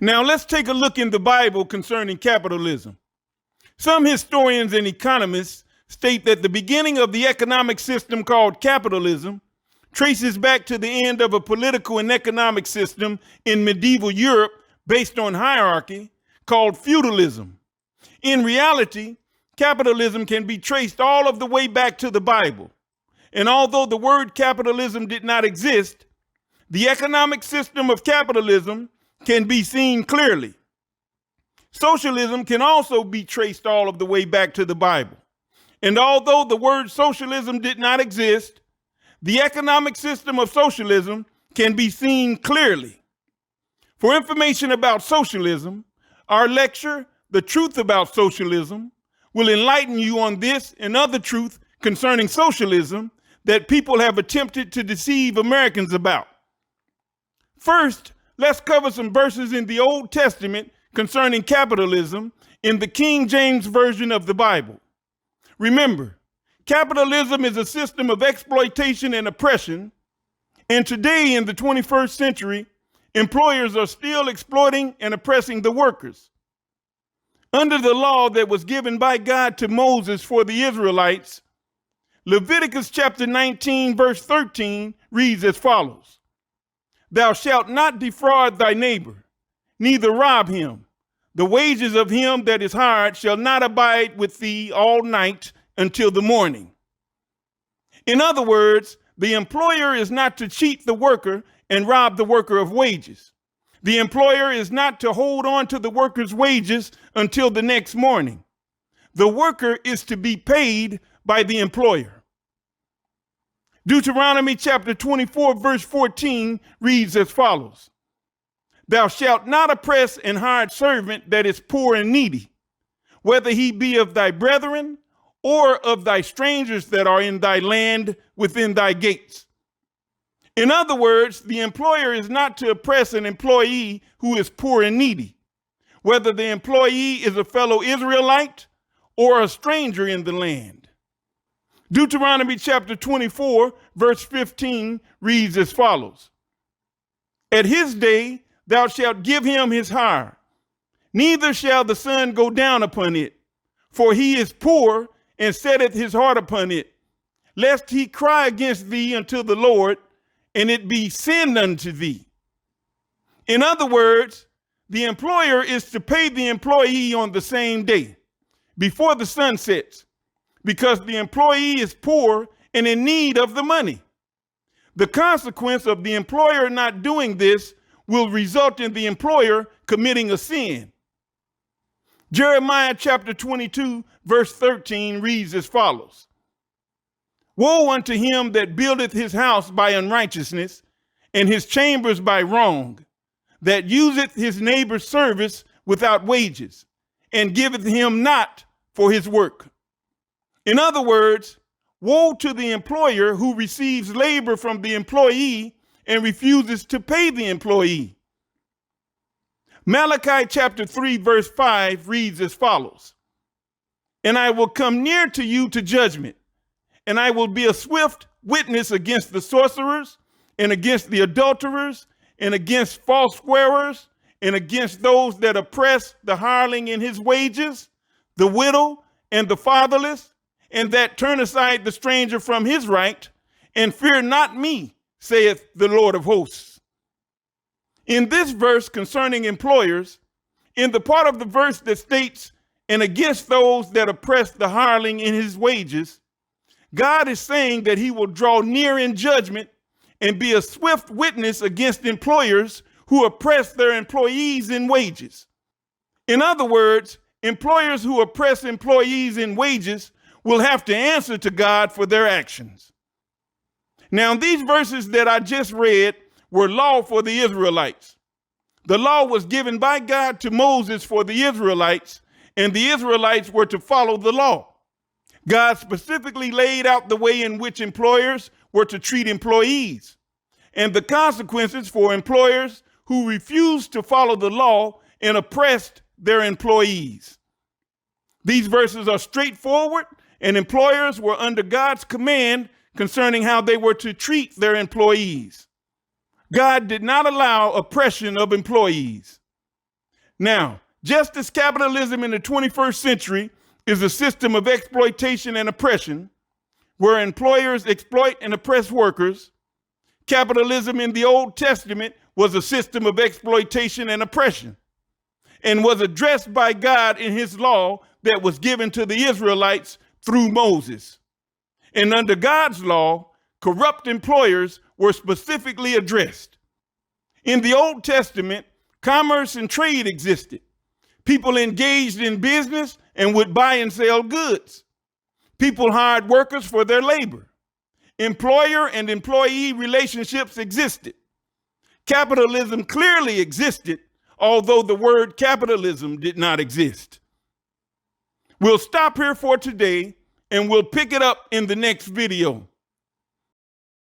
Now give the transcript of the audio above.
Now let's take a look in the Bible concerning capitalism. Some historians and economists state that the beginning of the economic system called capitalism traces back to the end of a political and economic system in medieval Europe based on hierarchy called feudalism. In reality, capitalism can be traced all of the way back to the Bible. And although the word capitalism did not exist, the economic system of capitalism can be seen clearly. Socialism can also be traced all of the way back to the Bible. And although the word socialism did not exist, the economic system of socialism can be seen clearly. For information about socialism, our lecture, The Truth About Socialism, will enlighten you on this and other truth concerning socialism that people have attempted to deceive Americans about. First, let's cover some verses in the Old Testament concerning capitalism in the King James Version of the Bible. Remember, capitalism is a system of exploitation and oppression, and today in the 21st century, employers are still exploiting and oppressing the workers. Under the law that was given by God to Moses for the Israelites, Leviticus chapter 19, verse 13 reads as follows: "Thou shalt not defraud thy neighbor, neither rob him. The wages of him that is hired shall not abide with thee all night until the morning." In other words, the employer is not to cheat the worker and rob the worker of wages. The employer is not to hold on to the worker's wages until the next morning. The worker is to be paid by the employer. Deuteronomy chapter 24, verse 14 reads as follows: "Thou shalt not oppress an hired servant that is poor and needy, whether he be of thy brethren or of thy strangers that are in thy land within thy gates." In other words, the employer is not to oppress an employee who is poor and needy, whether the employee is a fellow Israelite or a stranger in the land. Deuteronomy chapter 24, verse 15 reads as follows: "At his day thou shalt give him his hire, neither shall the sun go down upon it, for he is poor and setteth his heart upon it, lest he cry against thee unto the Lord, and it be sin unto thee." In other words, the employer is to pay the employee on the same day, before the sun sets, because the employee is poor and in need of the money. The consequence of the employer not doing this will result in the employer committing a sin. Jeremiah chapter 22, verse 13 reads as follows: "Woe unto him that buildeth his house by unrighteousness, and his chambers by wrong, that useth his neighbor's service without wages, and giveth him not for his work." In other words, woe to the employer who receives labor from the employee and refuses to pay the employee. Malachi chapter 3, verse 5 reads as follows: "And I will come near to you to judgment, and I will be a swift witness against the sorcerers, and against the adulterers, and against false swearers, and against those that oppress the hireling in his wages, the widow and the fatherless, and that turn aside the stranger from his right, and fear not me, saith the Lord of hosts." In this verse concerning employers, in the part of the verse that states, "and against those that oppress the hireling in his wages," God is saying that he will draw near in judgment and be a swift witness against employers who oppress their employees in wages. In other words, employers who oppress employees in wages will have to answer to God for their actions. Now, these verses that I just read were law for the Israelites. The law was given by God to Moses for the Israelites, and the Israelites were to follow the law. God specifically laid out the way in which employers were to treat employees, and the consequences for employers who refused to follow the law and oppressed their employees. These verses are straightforward, and employers were under God's command concerning how they were to treat their employees. God did not allow oppression of employees. Now, just as capitalism in the 21st century is a system of exploitation and oppression, where employers exploit and oppress workers, capitalism in the Old Testament was a system of exploitation and oppression, and was addressed by God in his law that was given to the Israelites through Moses. And under God's law, corrupt employers were specifically addressed. In the Old Testament, commerce and trade existed. People engaged in business and would buy and sell goods. People hired workers for their labor. Employer and employee relationships existed. Capitalism clearly existed, although the word capitalism did not exist. We'll stop here for today, and we'll pick it up in the next video.